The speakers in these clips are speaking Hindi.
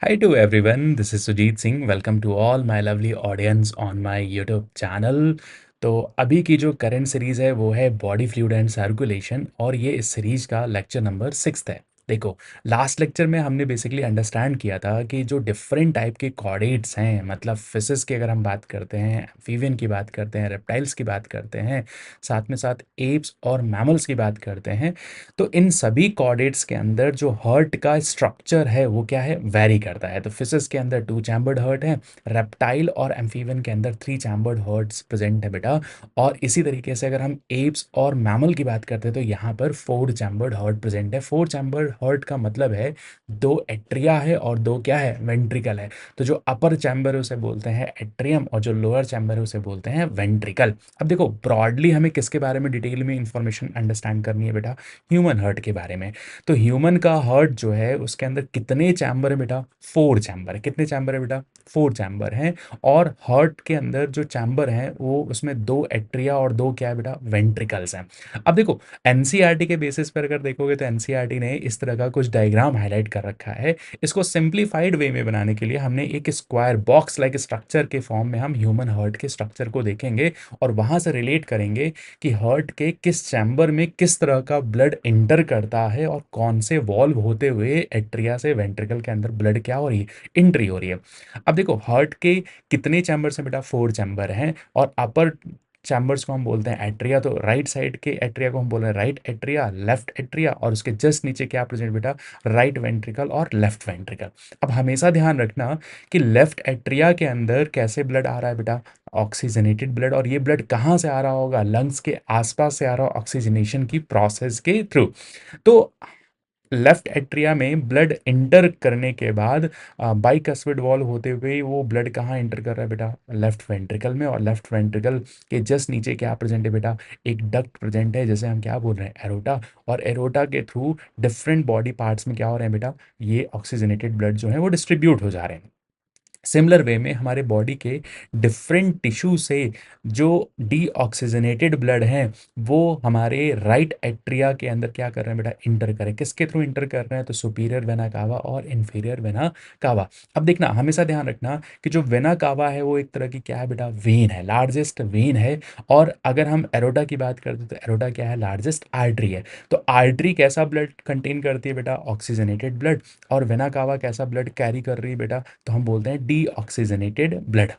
Hi to everyone, this is Sujit Singh. Welcome to all my lovely audience on my YouTube channel. तो अभी की जो करंट सीरीज़ है वो है बॉडी फ्लूइड एंड सर्कुलेशन और ये इस सीरीज़ का लेक्चर नंबर 6 है। देखो, लास्ट लेक्चर में हमने बेसिकली अंडरस्टैंड किया था कि जो डिफरेंट टाइप के कॉर्डेट्स हैं, मतलब फिशेस की अगर हम बात करते हैं, एम्फीबियन की बात करते हैं, रेप्टाइल्स की बात करते हैं, साथ में साथ एप्स और मैमल्स की बात करते हैं, तो इन सभी कॉर्डेट्स के अंदर जो हर्ट का स्ट्रक्चर है वो क्या है, वेरी करता है। तो फिशेस के अंदर 2 चैम्बर्ड हर्ट है, रेप्टाइल और एम्फीबियन के अंदर 3 चैम्बर्ड हर्ट्स प्रेजेंट है बेटा। और इसी तरीके से अगर हम एप्स और मैमल की बात करते हैं तो यहाँ पर 4 चैम्बर्ड हर्ट प्रेजेंट है। 4 चैम्बर्ड हर्ट का मतलब है 2 एट्रिया है और 2 क्या है, वेंट्रिकल है। तो जो अपर चैम्बर है उसे बोलते हैं एट्रियम और जो लोअर चैम्बर है उसे बोलते हैं वेंट्रिकल। अब देखो, ब्रॉडली हमें किसके बारे में डिटेल में इंफॉर्मेशन अंडरस्टैंड करनी है बेटा, ह्यूमन हार्ट के बारे में। तो ह्यूमन का हार्ट जो है उसके अंदर कितने चैम्बर है बेटा, 4 चैम्बर है। कितने चैम्बर है बेटा, 4 चैम्बर हैं। और हार्ट के अंदर जो चैम्बर हैं वो उसमें 2 एट्रिया और 2 क्या है बेटा, वेंट्रिकल्स हैं। अब देखो, एनसीईआरटी के बेसिस पर अगर देखोगे तो एनसीईआरटी ने इस तरह का कुछ डायग्राम हाईलाइट कर रखा है। इसको सिंप्लीफाइड वे में बनाने के लिए हमने एक स्क्वायर बॉक्स लाइक स्ट्रक्चर के फॉर्म में हम ह्यूमन हार्ट के स्ट्रक्चर को देखेंगे और वहां से रिलेट करेंगे कि हार्ट के किस चैम्बर में किस तरह का ब्लड इंटर करता है और कौन से वॉल्व होते हुए एट्रिया से वेंट्रिकल के अंदर ब्लड क्या हो रही है, एंट्री हो रही है। अब देखो, हार्ट के कितने चैम्बर्स हैं बेटा, 4 चैम्बर हैं। और अपर चैम्बर्स को हम बोलते हैं एट्रिया। तो राइट साइड के एट्रिया को हम बोल रहे हैं राइट एट्रिया, लेफ्ट एट्रिया, और उसके जस्ट नीचे क्या प्रेजेंट बेटा, राइट वेंट्रिकल और लेफ्ट वेंट्रिकल। अब हमेशा ध्यान रखना कि लेफ्ट एट्रिया के अंदर कैसे ब्लड आ रहा है बेटा, ऑक्सीजनेटेड ब्लड। और ये ब्लड कहाँ से आ रहा होगा, लंग्स के आसपास से आ रहा हो ऑक्सीजनेशन की प्रोसेस के थ्रू। तो लेफ्ट एट्रिया में ब्लड इंटर करने के बाद बाइकस्पिड वॉल होते हुए वो ब्लड कहाँ इंटर कर रहा है बेटा, लेफ्ट वेंट्रिकल में। और लेफ्ट वेंट्रिकल के जस्ट नीचे क्या प्रेजेंट है बेटा, एक डक्ट प्रेजेंट है, जैसे हम क्या बोल रहे हैं, एरोटा। और एरोटा के थ्रू डिफरेंट बॉडी पार्ट्स में क्या हो रहे हैं बेटा, ये ऑक्सीजनेटेड ब्लड जो है वो डिस्ट्रीब्यूट हो जा रहे हैं। सिमिलर वे में हमारे बॉडी के डिफरेंट टिश्यू से जो डीऑक्सीजनेटेड ब्लड हैं वो हमारे राइट एट्रिया के अंदर क्या कर रहे हैं बेटा, इंटर करें। किसके थ्रू इंटर कर रहे हैं, तो सुपीरियर वेना कावा और इन्फीरियर वेना कावा। अब देखना, हमेशा ध्यान रखना कि जो वेना कावा है वो एक तरह की क्या है बेटा, वेन है, लार्जेस्ट वेन है। और अगर हम एरोटा की बात करते हैं तो एरोटा क्या है, लार्जेस्ट आर्टरी है। तो आर्टरी कैसा ब्लड कंटेन करती है बेटा, ऑक्सीजनेटेड ब्लड। और वेना कावा कैसा ब्लड कैरी कर रही है बेटा, तो हम बोलते हैं डीऑक्सीजनेटेड ब्लड।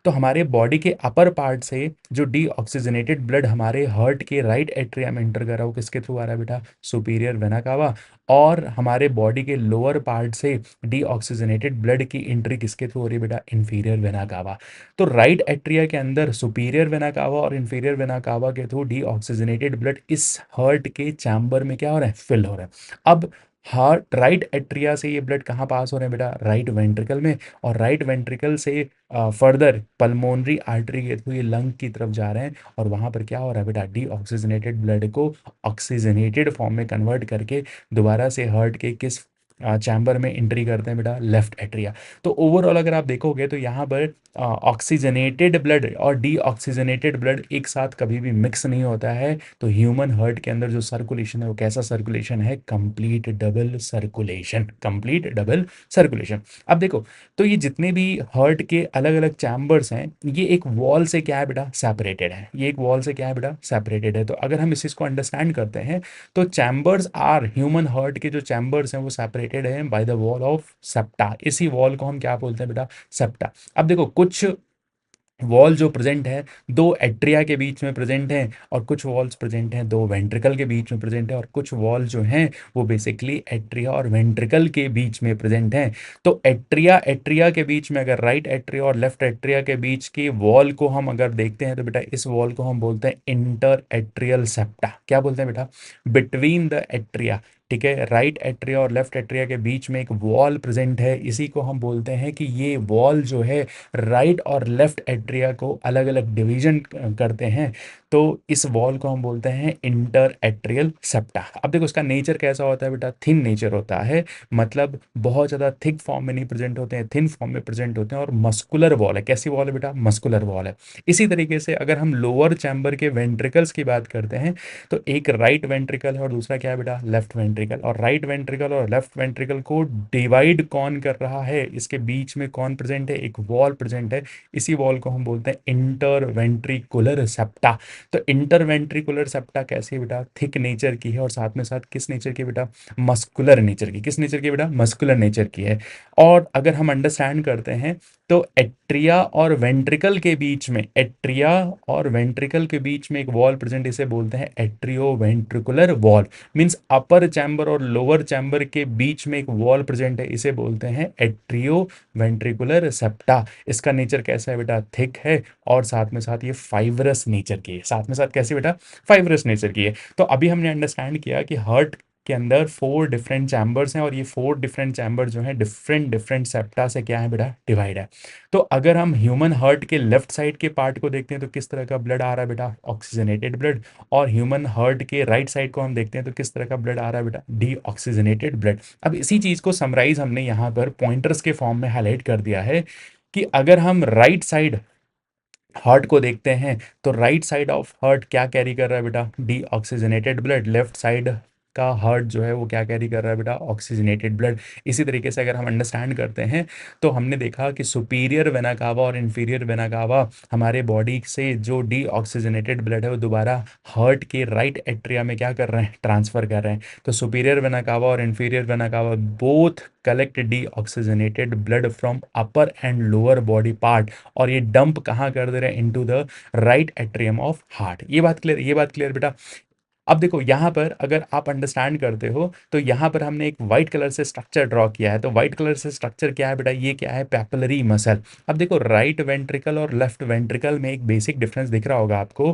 तो हमारे बॉडी के अपर पार्ट से जो डीऑक्सीजनेटेड ब्लड हमारे हार्ट के राइट एट्रिया में इंटर कर रहा है वो किसके थ्रू आ रहा है बेटा, सुपीरियर वेना कावा। और हमारे बॉडी के लोअर पार्ट से डीऑक्सीजनेटेड ब्लड की एंट्री किसके थ्रू हो रही है बेटा, इन्फीरियर वेना कावा। तो राइट एट्रिया के अंदर सुपीरियर वेना कावा और इन्फीरियर वेना कावा के थ्रू डीऑक्सीजनेटेड ब्लड इस हार्ट के चैम्बर में क्या हो रहा है, फिल हो रहा है। अब हार्ट राइट एट्रिया से ये ब्लड कहाँ पास हो रहे हैं बेटा, राइट वेंट्रिकल में। और राइट वेंट्रिकल से फर्दर पल्मोनरी आर्टरी के थ्रू ये लंग की तरफ जा रहे हैं। और वहाँ पर क्या हो रहा है बेटा, डीऑक्सीजनेटेड ब्लड को ऑक्सीजनेटेड फॉर्म में कन्वर्ट करके दोबारा से हार्ट के किस चैम्बर में एंट्री करते हैं बेटा, लेफ्ट एट्रिया। तो ओवरऑल अगर आप देखोगे तो यहाँ पर ऑक्सीजनेटेड ब्लड और डीऑक्सीजनेटेड ब्लड एक साथ कभी भी मिक्स नहीं होता है। तो ह्यूमन हार्ट के अंदर जो सर्कुलेशन है वो कैसा सर्कुलेशन है, complete double circulation, complete double circulation. अब देखो, तो ये जितने भी हार्ट के अलग अलग चैम्बर्स हैं ये एक वॉल से क्या है बेटा, सेपरेटेड है। ये एक वॉल से क्या है बेटा, सेपरेटेड है। तो अगर हम इस चीज़ को अंडरस्टैंड करते हैं तो चैम्बर्स आर, ह्यूमन हार्ट के जो चैम्बर्स हैं वो सेपरेटेड हैं by the wall of septa. इसी वॉल को हम क्या बोलते हैं बेटा, सेप्टा। अब देखो, कुछ वॉल जो प्रेजेंट है 2 एट्रिया के बीच में प्रेजेंट हैं, और कुछ वॉल्स प्रेजेंट हैं 2 वेंट्रिकल के बीच में प्रेजेंट है, और कुछ वॉल जो हैं वो बेसिकली एट्रिया और वेंट्रिकल के बीच में प्रेजेंट हैं। तो एट्रिया एट्रिया के बीच में अगर राइट एट्रिया और लेफ्ट एट्रिया के बीच की वॉल को हम अगर देखते हैं तो बेटा इस वॉल को हम बोलते हैं इंटर एट्रियल सेप्टा। क्या बोलते हैं बेटा, बिटवीन द एट्रिया। ठीक है, राइट एट्रिया और लेफ्ट एट्रिया के बीच में एक वॉल प्रेजेंट है, इसी को हम बोलते हैं कि ये वॉल जो है राइट और लेफ्ट एट्रिया को अलग अलग डिवीजन करते हैं। तो इस वॉल को हम बोलते हैं इंटर एट्रियल सेप्टा। अब देखो इसका नेचर कैसा होता है बेटा, थिन नेचर होता है, मतलब बहुत ज़्यादा थिक फॉर्म में नहीं प्रेजेंट होते हैं, थिन फॉर्म में प्रेजेंट होते हैं, और मस्कुलर वॉल है। कैसी वॉल है बेटा, मस्कुलर वॉल है। इसी तरीके से अगर हम लोअर चैम्बर के वेंट्रिकल्स की बात करते हैं, तो एक राइट वेंट्रिकल है और दूसरा क्या है बेटा, लेफ्ट वेंट्रिकल। और राइट वेंट्रिकल और लेफ्ट वेंट्रिकल को डिवाइड कौन कर रहा है, इसके बीच में कौन प्रेजेंट है, एक वॉल प्रेजेंट है। इसी वॉल को हम बोलते हैं इंटरवेंट्रिकुलर सेप्टा। तो इंटरवेंट्रिकुलर सेप्टा कैसी है बेटा, थिक नेचर की है, और साथ में साथ किस नेचर की बेटा, मस्कुलर नेचर की। किस नेचर की बेटा, मस्कुलर नेचर की है। और अगर हम अंडरस्टैंड करते हैं, तो एट्रिया और वेंट्रिकल के बीच में, एट्रिया और वेंट्रिकल के बीच में एक वॉल प्रेजेंट, इसे बोलते हैं एट्रियो वेंट्रिकुलर वॉल। मींस अपर चैम्बर और लोअर चैम्बर के बीच में एक वॉल प्रेजेंट है, इसे बोलते हैं एट्रियो वेंट्रिकुलर सेप्टा। इसका नेचर कैसा है बेटा, थिक है, और साथ में साथ ये फाइब्रस नेचर की है। साथ में साथ कैसी बेटा, फाइब्रस नेचर की है। तो अभी हमने अंडरस्टैंड किया कि हार्ट के अंदर 4 डिफरेंट चैम्बर्स हैं, और ये 4 डिफरेंट चैम्बर जो हैं डिफरेंट डिफरेंट सेप्टा से क्या है बेटा, डिवाइड है। तो अगर हम ह्यूमन हार्ट के लेफ्ट साइड के पार्ट को देखते हैं, तो किस तरह का ब्लड आ रहा है बेटा, ऑक्सीजनेटेड ब्लड। और ह्यूमन हार्ट के राइट साइड को हम देखते हैं, तो किस तरह का ब्लड आ रहा है बेटा, डी ऑक्सीजनेटेड ब्लड। अब इसी चीज़ को समराइज हमने यहाँ पर पॉइंटर्स के फॉर्म में हाईलाइट कर दिया है, कि अगर हम राइट साइड हार्ट को देखते हैं, तो राइट साइड ऑफ हार्ट क्या कैरी कर रहा है बेटा, D oxygenated blood. Left side का हार्ट जो है वो क्या कैरी कर रहा है बेटा, ऑक्सीजनेटेड ब्लड। इसी तरीके से अगर हम अंडरस्टैंड करते हैं, तो हमने देखा कि सुपीरियर वेना कावा और इन्फीरियर वेना कावा हमारे बॉडी से जो डी ऑक्सीजनेटेड ब्लड है वो दोबारा हार्ट के राइट एट्रिया में क्या कर रहे हैं, ट्रांसफर कर रहे हैं। तो सुपीरियर वेना कावा और inferior vena cava both collect D oxygenated blood from upper and lower body part, और ये डंप कहाँ कर दे रहे हैं, into the right atrium of heart. ये बात क्लियर, ये बात क्लियर बेटा। अब देखो यहाँ पर अगर आप अंडरस्टैंड करते हो, तो यहाँ पर हमने एक वाइट कलर से स्ट्रक्चर ड्रॉ किया है। तो वाइट कलर से स्ट्रक्चर क्या है बेटा, ये क्या है, पैपिलरी मसल। अब देखो राइट वेंट्रिकल और लेफ्ट वेंट्रिकल में एक बेसिक डिफरेंस दिख रहा होगा आपको,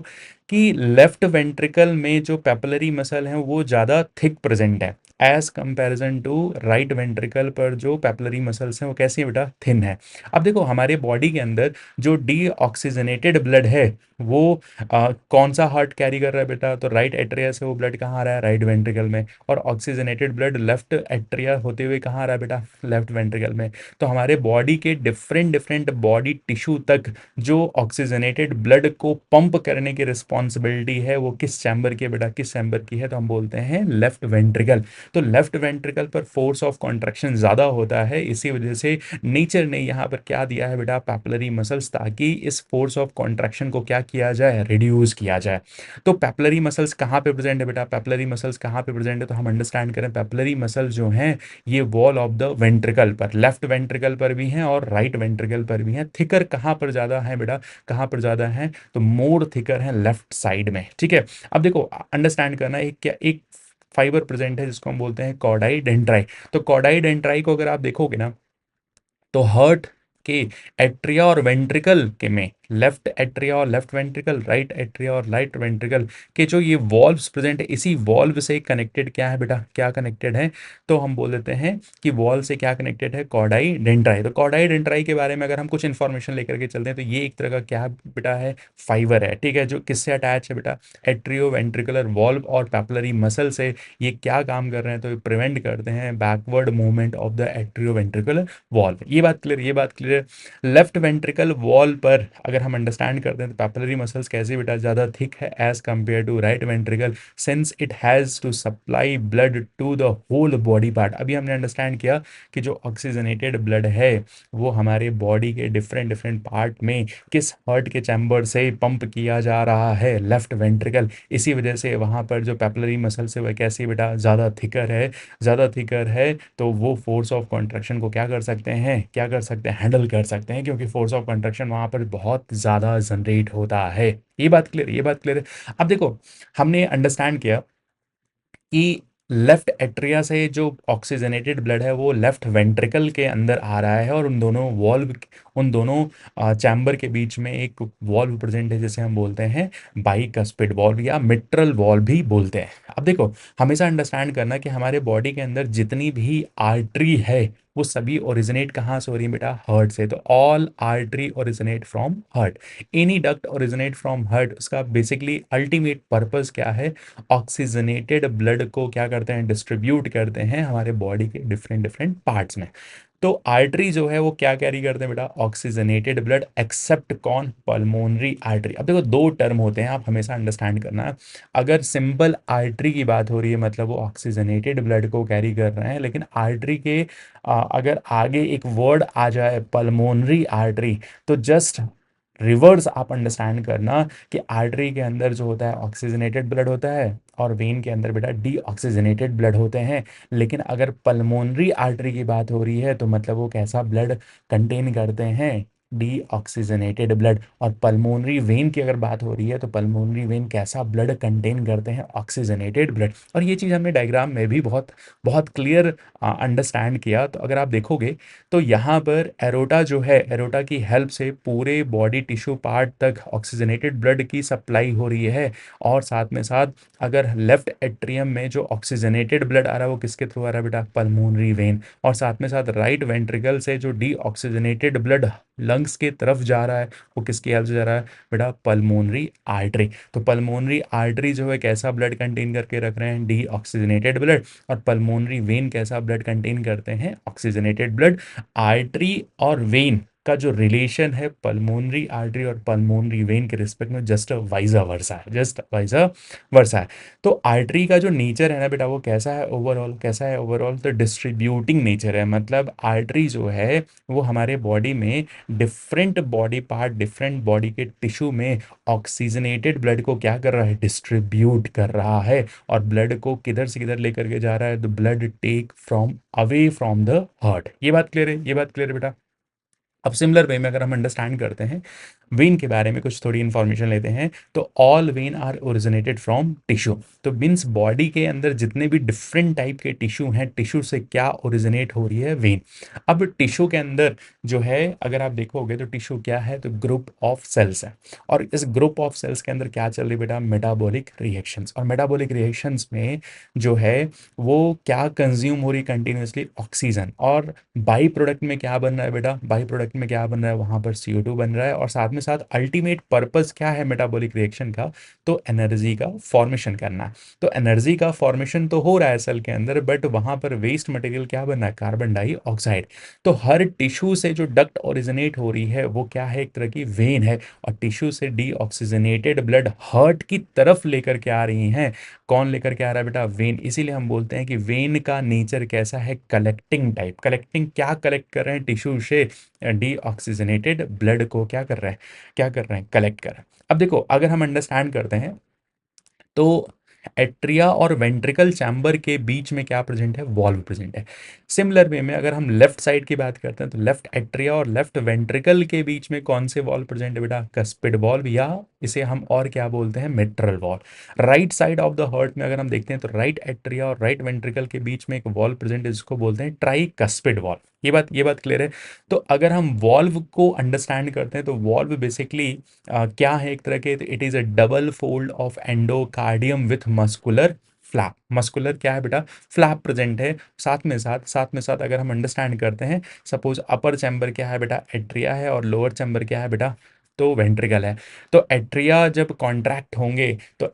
कि लेफ्ट वेंट्रिकल में जो पैपिलरी मसल है वो ज़्यादा थिक प्रेजेंट है, as comparison to right ventricle पर जो पैपिलरी मसल्स हैं वो कैसी है बेटा, थिन है। अब देखो हमारे बॉडी के अंदर जो डी ऑक्सीजनेटेड ब्लड है वो कौन सा हार्ट कैरी कर रहा है बेटा, तो राइट एट्रिया से वो ब्लड कहाँ आ रहा है, राइट वेंट्रिकल में। और ऑक्सीजनेटेड ब्लड लेफ्ट एट्रिया होते हुए कहाँ आ रहा है बेटा, लेफ्ट वेंट्रिकल में। तो हमारे बॉडी के डिफरेंट डिफरेंट बॉडी टिश्यू तक जो ऑक्सीजनेटेड ब्लड को पंप करने की रिस्पॉन्सिबिलिटी है वो किस चैम्बर की है बेटा, किस चैम्बर की है, तो हम बोलते हैं लेफ्ट वेंट्रिकल। तो लेफ्ट वेंट्रिकल पर फोर्स ऑफ कॉन्ट्रैक्शन ज़्यादा होता है, इसी वजह से नेचर ने यहाँ पर क्या दिया है बेटा, पैपिलरी मसल्स, ताकि इस फोर्स ऑफ कॉन्ट्रैक्शन को क्या किया जाए, रिड्यूस किया जाए। तो पैपिलरी मसल्स कहाँ पे प्रेजेंट है बेटा, पैपिलरी मसल्स कहाँ पे प्रेजेंट है, तो हम अंडरस्टैंड करें, पैपिलरी मसल्स जो हैं ये वॉल ऑफ द वेंट्रिकल पर, लेफ्ट वेंट्रिकल पर भी हैं और राइट वेंट्रिकल पर भी हैं। थिकर कहाँ पर ज़्यादा है बेटा, कहाँ पर ज़्यादा है, तो मोर थिकर है लेफ्ट साइड में। ठीक है, अब देखो अंडरस्टैंड करना, एक क्या, एक फाइबर प्रेजेंट है जिसको हम बोलते हैं कॉर्डाई डेंड्राई। तो कॉर्डाई डेंड्राई को अगर आप देखोगे ना, तो हार्ट के एट्रिया और वेंट्रिकल के में, लेफ्ट एट्रिया और लेफ्ट वेंट्रिकल, राइट एट्रिया और राइट वेंट्रिकल के जो ये वॉल्व्स प्रेजेंट है, इसी वॉल्व से कनेक्टेड क्या है बेटा, क्या कनेक्टेड है, तो हम बोल देते हैं कि वॉल से क्या कनेक्टेड है, कॉर्डाई डेंड्राई। तो कॉर्डाई डेंड्राई के बारे में अगर हम कुछ इन्फॉर्मेशन लेकर के चलते हैं, तो ये एक तरह का क्या बेटा है, फाइबर है। ठीक है, जो किससे अटैच है बेटा, एट्रियो वेंट्रिकुलर वॉल्व और पैपिलरी मसल से। ये क्या काम कर रहे हैं, तो ये प्रिवेंट करते हैं backward movement of the atrio ventricular valve. ये बात क्लियर, ये बात क्लियर। लेफ्ट वेंट्रिकल वॉल पर अगर हम अंडरस्टैंड करते हैं, तो पैपिलरी मसल्स कैसे बेटा, ज़्यादा थिक है as compare to right ventricle, since it has to supply blood to the whole body part. अभी हमने अंडरस्टैंड किया कि जो ऑक्सीजनेटेड ब्लड है वो हमारे बॉडी के डिफरेंट डिफरेंट पार्ट में किस हार्ट के चैम्बर से पंप किया जा रहा है, लेफ्ट वेंट्रिकल। इसी वजह से वहाँ पर जो पैपिलरी मसल्स है वह कैसी बेटा, ज़्यादा थिकर है। ज़्यादा थिकर है तो वो फोर्स ऑफ कॉन्ट्रैक्शन को क्या कर सकते हैं, क्या कर सकते हैं, हैंडल कर सकते हैं, क्योंकि फोर्स ऑफ कॉन्ट्रैक्शन वहाँ पर बहुत ज़्यादा जनरेट होता है। ये बात क्लियर, ये बात क्लियर है। अब देखो हमने अंडरस्टैंड किया कि लेफ्ट एट्रिया से जो ऑक्सीजनेटेड ब्लड है वो लेफ्ट वेंट्रिकल के अंदर आ रहा है, और उन दोनों वॉल्व, उन दोनों चैम्बर के बीच में एक वॉल्व प्रेजेंट है जिसे हम बोलते हैं बाइकस्पिड वॉल्व या मिट्रल वॉल्व भी बोलते हैं। अब देखो हमेशा अंडरस्टैंड करना कि हमारे बॉडी के अंदर जितनी भी आर्टरी है वो सभी ओरिजिनेट कहाँ से हो रही है बेटा? हार्ट से। तो all artery originate from heart, any duct originate from heart. उसका बेसिकली अल्टीमेट पर्पस क्या है? ऑक्सीजनेटेड ब्लड को क्या करते हैं? डिस्ट्रीब्यूट करते हैं हमारे बॉडी के डिफरेंट डिफरेंट पार्ट्स में। तो आर्टरी जो है वो क्या कैरी करते हैं बेटा? ऑक्सीजनेटेड ब्लड, एक्सेप्ट कौन? Pulmonary artery. अब देखो दो टर्म होते हैं, आप हमेशा अंडरस्टैंड करना। अगर सिंपल आर्टरी की बात हो रही है मतलब वो ऑक्सीजनेटेड ब्लड को कैरी कर रहे हैं, लेकिन आर्टरी के अगर आगे एक वर्ड आ जाए पल्मोनरी आर्टरी, तो जस्ट रिवर्स आप अंडरस्टैंड करना कि आर्टरी के अंदर जो होता है ऑक्सीजनेटेड ब्लड होता है और वेन के अंदर बेटा डीऑक्सीजनेटेड ब्लड होते हैं। लेकिन अगर पल्मोनरी आर्टरी की बात हो रही है तो मतलब वो कैसा ब्लड कंटेन करते हैं? Deoxygenated blood. और पल्मोनरी वेन की अगर बात हो रही है तो पल्मोनरी वेन कैसा ब्लड कंटेन करते हैं? Oxygenated blood. और ये चीज़ हमने डायग्राम में भी बहुत बहुत क्लियर अंडरस्टैंड किया। तो अगर आप देखोगे तो यहाँ पर एरोटा जो है, एरोटा की हेल्प से पूरे बॉडी टिश्यू पार्ट तक ऑक्सीजनेटेड ब्लड की सप्लाई हो रही है। और साथ में साथ अगर लेफ्ट एट्रियम में जो ऑक्सीजनेटेड ब्लड आ रहा है वो किसके थ्रू आ रहा है बेटा? Pulmonary vein. और साथ में साथ राइट वेंट्रिकल से जो डीऑक्सीजनेटेड ब्लड लंग्स की तरफ जा रहा है वो किसकी हेल्प से जा रहा है बेटा? Pulmonary artery. तो पल्मोनरी आर्टरी जो है कैसा ब्लड कंटेन करके रख रहे हैं? Deoxygenated blood. और पल्मोनरी वेन कैसा ब्लड कंटेन करते हैं? Oxygenated blood. आर्टरी और वेन का जो रिलेशन है पल्मोनरी आर्टरी और पल्मोनरी वेन के रिस्पेक्ट में जस्ट वाइजा वर्सा है, जस्ट वाइजा वर्सा है। तो आर्टरी का जो नेचर है ना बेटा वो कैसा है ओवरऑल? कैसा है ओवरऑल? तो डिस्ट्रीब्यूटिंग नेचर है। मतलब आर्टरी जो है वो हमारे बॉडी में different body part, different body के टिश्यू में ऑक्सीजनेटेड ब्लड को क्या कर रहा है? डिस्ट्रीब्यूट कर रहा है। और ब्लड को किधर से किधर लेकर के जा रहा है? The blood take from away from the heart. ये बात क्लियर है? ये बात क्लियर है बेटा? अब सिमिलर वे में अगर हम अंडरस्टैंड करते हैं वेन के बारे में, कुछ थोड़ी इंफॉर्मेशन लेते हैं, तो all vein are originated from tissue. तो मीन्स बॉडी के अंदर जितने भी डिफरेंट टाइप के टिश्यू हैं, टिश्यू से क्या ओरिजिनेट हो रही है? वेन। अब टिश्यू के अंदर जो है अगर आप देखोगे तो टिश्यू क्या है? तो ग्रुप ऑफ सेल्स है। और इस ग्रुप ऑफ सेल्स के अंदर क्या चल रही है बेटा? Metabolic reactions. और मेटाबॉलिक रिएक्शंस में जो है वो क्या कंज्यूम हो रही कंटिन्यूसली? ऑक्सीजन। और बाई प्रोडक्ट में क्या बन रहा है बेटा? बाई प्रोडक्ट में क्या बन रहा है? वहां पर CO2 बन रहा है। और साथ में साथ अल्टीमेट पर्पस क्या है मेटाबॉलिक रिएक्शन का? तो एनर्जी का फॉर्मेशन करना है। तो एनर्जी का फॉर्मेशन तो हो रहा है सेल के अंदर, बट वहां पर वेस्ट मटेरियल क्या बन रहा है? Carbon dioxide. तो हर टिश्यू से जो डक्ट ओरिजिनेट हो रही है वो क्या है? एक तरह की वेन है। और टिश्यू से डीऑक्सीजनेटेड ब्लड हार्ट की तरफ लेकर के आ रही हैं। कौन लेकर के आ रहा है बेटा? वेन। इसीलिए हम बोलते हैं कि वेन का नेचर कैसा है? Collecting type. कलेक्टिंग क्या कलेक्ट कर रहे हैं? टिश्यू से डीऑक्सीजनेटेड ब्लड को क्या कर रहे हैं? क्या कर रहे हैं? कलेक्ट कर रहे हैं। अब देखो अगर हम अंडरस्टैंड करते हैं तो एट्रिया और वेंट्रिकल चैम्बर के बीच में क्या प्रेजेंट है? वॉल्व प्रेजेंट है। सिमिलर वे में अगर हम लेफ्ट साइड की बात करते हैं तो लेफ्ट एट्रिया और लेफ्ट वेंट्रिकल के बीच में कौन से वॉल्व प्रेजेंट है बेटा? कस्पिड वॉल्व, या इसे हम और क्या बोलते हैं? Mitral valve. Right side of the heart में अगर हम देखते हैं तो राइट एट्रिया और राइट वेंट्रिकल के बीच में एक वॉल्व प्रेजेंट है जिसको बोलते हैं ट्राई कस्पिड वॉल्व। ये बात क्लियर है? तो अगर हम वॉल्व को अंडरस्टैंड करते हैं तो वॉल्व बेसिकली क्या है? एक तरह के it is a double fold of endocardium with muscular flap. Muscular क्या है बेटा? फ्लैप प्रेजेंट है। साथ में साथ अगर हम अंडरस्टैंड करते हैं, सपोज अपर चैम्बर क्या है बेटा? एट्रिया है। और लोअर चैम्बर क्या है बेटा? तो वेंट्रिकल है। तो एट्रिया जब कॉन्ट्रैक्ट होंगे, तो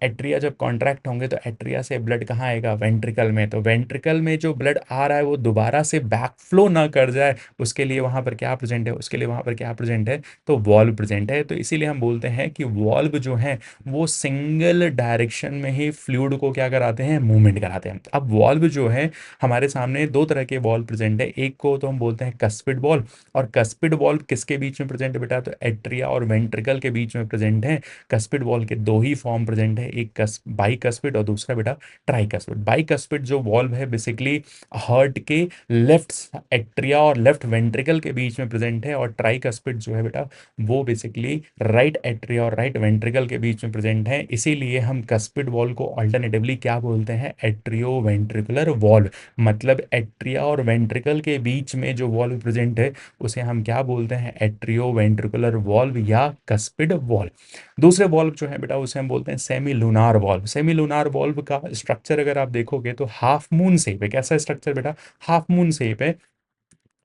एट्रिया से ब्लड कहाँ आएगा? वेंट्रिकल में। तो वेंट्रिकल में जो ब्लड आ रहा है वो दोबारा से बैक फ्लो ना कर जाए, उसके लिए वहां पर क्या प्रेजेंट है? उसके लिए वहां पर क्या प्रेजेंट है? तो वॉल्व प्रेजेंट है। तो इसीलिए हम बोलते हैं कि वॉल्व जो है वो सिंगल डायरेक्शन में ही फ्लूइड को क्या कराते हैं? मूवमेंट कराते हैं। अब वॉल्व जो है हमारे सामने दो तरह के वॉल्व प्रेजेंट है। एक को तो हम बोलते हैं कस्पिड वॉल्व। और कस्पिड वॉल्व किसके बीच में प्रेजेंट है बेटा? तो एट्रिया और वेंट्रिकल के बीच में प्रेजेंट है। कस्पिड वॉल्व के दो ही फॉर्म प्रेजेंट है, एक बाई कस्पिड और दूसरा बेटा ट्राई कस्पिड। बाई कस्पिड जो वॉल्व है बेसिकली हार्ट के लेफ्ट एट्रिया और लेफ्ट वेंट्रिकल के बीच में प्रेजेंट है। और ट्राई कस्पिड जो है बेटा वो बेसिकली राइट एट्रिया और राइट वेंट्रिकल के बीच में प्रेजेंट है। इसीलिए हम कस्पिड वॉल्व को अल्टरनेटिवली क्या बोलते हैं? Atrio ventricular valve. मतलब एट्रिया और वेंट्रिकल के बीच में जो वॉल्व प्रेजेंट है उसे हम क्या बोलते हैं? एट्रियो वेंट्रिकुलर वॉल्व या कस्पिड वॉल्व। दूसरे वॉल्व जो है बेटा उसे हम बोलते हैं semi lunar valve. Semi lunar valve का स्ट्रक्चर अगर आप देखोगे तो हाफ मून शेप है। कैसा स्ट्रक्चर बेटा? हाफ मून शेप है।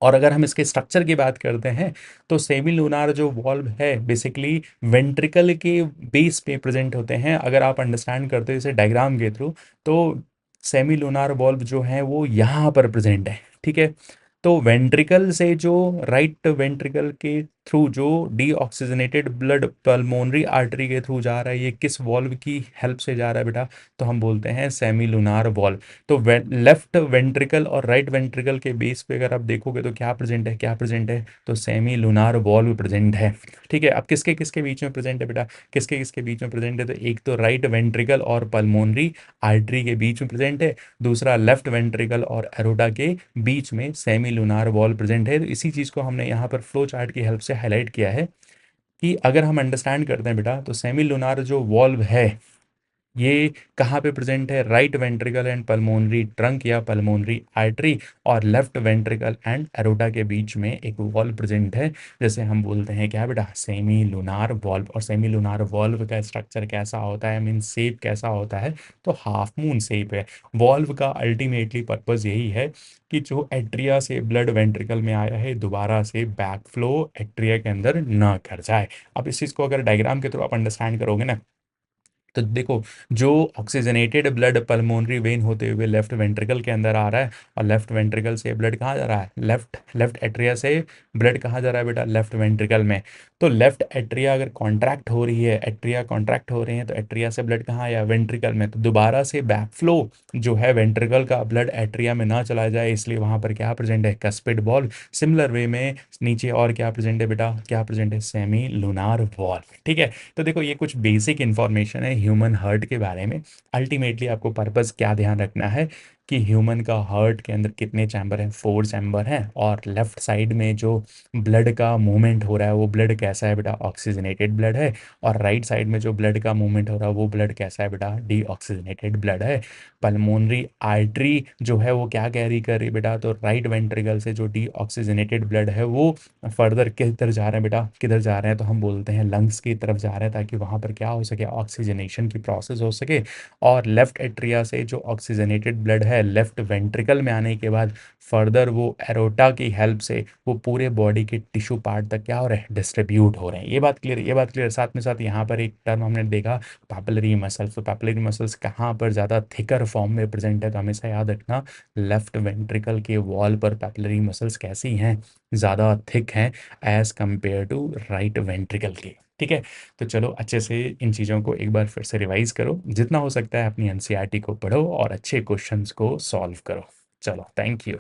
और अगर हम इसके स्ट्रक्चर की बात करते हैं तो सेमी लूनार जो वॉल्व है बेसिकली वेंट्रिकल के बेस पे प्रेजेंट होते हैं। अगर आप अंडरस्टैंड करते हो इसे डायग्राम के थ्रू, तो सेमी लूनार वॉल्व जो है वो यहाँ पर प्रेजेंट है, ठीक है। तो वेंट्रिकल से जो राइट वेंट्रिकल के थ्रू जो डीऑक्सीजनेटेड ब्लड पल्मोनरी आर्टरी के थ्रू जा रहा है, ये किस वॉल्व की हेल्प से जा रहा है बेटा? तो हम बोलते हैं सेमी लूनार वॉल्व। तो लेफ्ट वेंट्रिकल और राइट वेंट्रिकल के बेस पे अगर आप देखोगे तो क्या प्रेजेंट है, क्या प्रेजेंट है? तो सेमी लूनार वॉल्व प्रेजेंट है, ठीक है। अब किसके किसके बीच में प्रेजेंट है बेटा? किसके किसके बीच में प्रेजेंट है? तो एक तो राइट वेंट्रिकल और पल्मोनरी आर्टरी के बीच में प्रेजेंट है, दूसरा लेफ्ट वेंट्रिकल और एरोटा के बीच में सेमी लूनार वॉल्व प्रेजेंट है। तो इसी चीज़ को हमने यहाँ पर फ्लो चार्ट की हेल्प से हाईलाइट किया है कि अगर हम अंडरस्टैंड करते हैं बेटा, तो सेमी लूनार जो वॉल्व है ये कहाँ पे प्रेजेंट है? Right ventricle and pulmonary trunk या पल्मोनरी आर्टरी और लेफ्ट वेंट्रिकल एंड एरोटा के बीच में एक वॉल्व प्रेजेंट है, जैसे हम बोलते हैं क्या बेटा? Semi lunar valve. और सेमी लूनार वॉल्व का स्ट्रक्चर कैसा होता है, मीन शेप कैसा होता है? तो हाफ मून शेप है। वॉल्व का अल्टीमेटली पर्पज यही है कि जो एट्रिया से ब्लड वेंट्रिकल में आया है दोबारा से बैक फ्लो एट्रिया के अंदर ना कर जाए। अब इस चीज़ को अगर डायग्राम के थ्रू आप अंडरस्टैंड करोगे ना, तो देखो, जो ऑक्सीजनेटेड ब्लड पल्मोनरी वेन होते हुए लेफ्ट वेंट्रिकल के अंदर आ रहा है, और लेफ्ट वेंट्रिकल से ब्लड कहाँ जा रहा है? लेफ्ट लेफ्ट एट्रिया से ब्लड कहाँ जा रहा है बेटा? लेफ्ट वेंट्रिकल में। तो लेफ्ट एट्रिया अगर कॉन्ट्रैक्ट हो रही है, एट्रिया कॉन्ट्रैक्ट हो रहे हैं, तो एट्रिया से ब्लड कहाँ आया? वेंट्रिकल में। तो दोबारा से बैक फ्लो जो है वेंट्रिकल का ब्लड एट्रिया में ना चला जाए, इसलिए वहाँ पर क्या प्रेजेंट है? Cuspid valve. सिमिलर वे में नीचे और क्या प्रेजेंट है बेटा? क्या प्रेजेंट है? सेमी लूनार वॉल्व, ठीक है। तो देखो, ये कुछ बेसिक इंफॉर्मेशन है ह्यूमन हार्ट के बारे में। अल्टीमेटली आपको पर्पस क्या ध्यान रखना है कि ह्यूमन का हार्ट के अंदर कितने चैम्बर हैं? 4 चैम्बर हैं। और लेफ्ट साइड में जो ब्लड का मूवमेंट हो रहा है वो ब्लड कैसा है बेटा? ऑक्सीजनेटेड ब्लड है। और राइट साइड में जो ब्लड का मूवमेंट हो रहा है वो ब्लड कैसा है बेटा? डीऑक्सीजनेटेड ब्लड है। पल्मोनरी आर्टरी जो है वो क्या कैरी कर रही है बेटा? तो राइट वेंट्रिकल से जो डीऑक्सीजनेटेड ब्लड है वो फर्दर किधर जा रहे हैं बेटा? किधर जा रहे हैं? तो हम बोलते हैं लंग्स की तरफ जा रहे हैं, ताकि वहाँ पर क्या हो सके? ऑक्सीजनेशन की प्रोसेस हो सके। और लेफ्ट एट्रिया से जो ऑक्सीजनेटेड ब्लड है लेफ्ट वेंट्रिकल में आने के बाद फर्दर वो एरोटा की हेल्प से वो पूरे बॉडी के टिश्यू पार्ट तक क्या हो रहे हैं? डिस्ट्रीब्यूट हो रहे हैं। ये बात क्लियर, ये बात क्लियर। साथ में साथ यहाँ पर एक टर्म हमने देखा, पैपिलरी मसल्स। तो पैपिलरी मसल्स कहाँ पर ज़्यादा थिकर फॉर्म में प्रेजेंट है? तो हमेशा याद रखना, लेफ्ट वेंट्रिकल के वॉल पर पैपिलरी मसल्स कैसी हैं? ज़्यादा थिक हैं as compare to right ventricle के, ठीक है। तो चलो, अच्छे से इन चीज़ों को एक बार फिर से रिवाइज करो, जितना हो सकता है अपनी एनसीईआरटी को पढ़ो और अच्छे क्वेश्चंस को सॉल्व करो। चलो, थैंक यू।